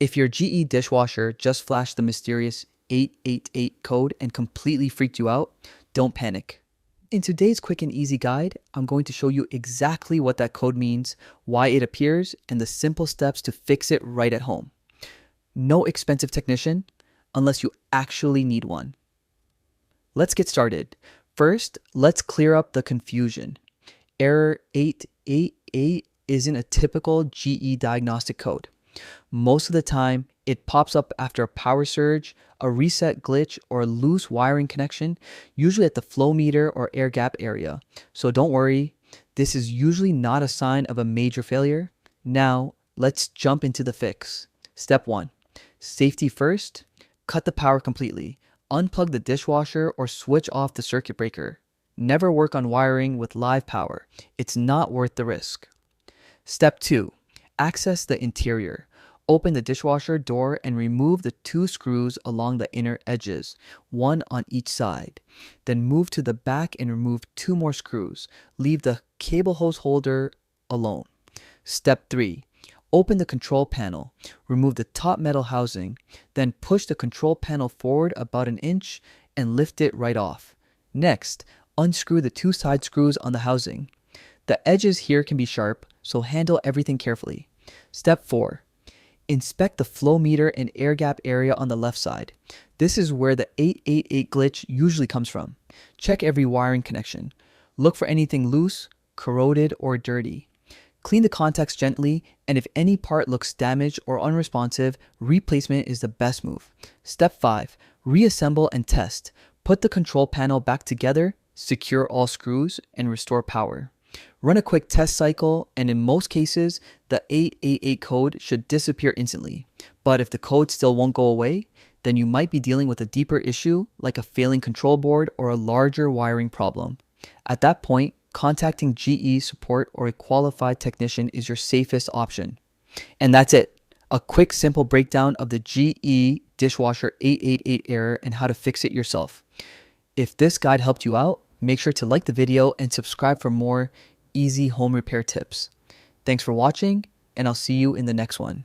If your GE dishwasher just flashed the mysterious 888 code and completely freaked you out, don't panic. In today's quick and easy guide, I'm going to show you exactly what that code means, why it appears, and the simple steps to fix it right at home. No expensive technician, unless you actually need one. Let's get started. First, let's clear up the confusion. Error 888 isn't a typical GE diagnostic code. Most of the time, it pops up after a power surge, a reset glitch, or a loose wiring connection, usually at the flow meter or air gap area. So don't worry, this is usually not a sign of a major failure. Now, let's jump into the fix. Step 1. Safety first. Cut the power completely. Unplug the dishwasher or switch off the circuit breaker. Never work on wiring with live power. It's not worth the risk. Step 2. Access the interior. Open the dishwasher door and remove the 2 screws along the inner edges, one on each side. Then move to the back and remove 2 more screws. Leave the cable hose holder alone. Step 3. Open the control panel. Remove the top metal housing. Then push the control panel forward about an inch and lift it right off. Next, unscrew the 2 side screws on the housing. The edges here can be sharp, so handle everything carefully. Step 4. Inspect the flow meter and air gap area on the left side. This is where the 888 glitch usually comes from. Check every wiring connection. Look for anything loose, corroded, or dirty. Clean the contacts gently, and if any part looks damaged or unresponsive, replacement is the best move. Step 5. Reassemble and test. Put the control panel back together, secure all screws, and restore power. Run a quick test cycle, and in most cases, the 888 code should disappear instantly. But if the code still won't go away, then you might be dealing with a deeper issue like a failing control board or a larger wiring problem. At that point, contacting GE support or a qualified technician is your safest option. And that's it. A quick, simple breakdown of the GE dishwasher 888 error and how to fix it yourself. If this guide helped you out, make sure to like the video and subscribe for more easy home repair tips. Thanks for watching, and I'll see you in the next one.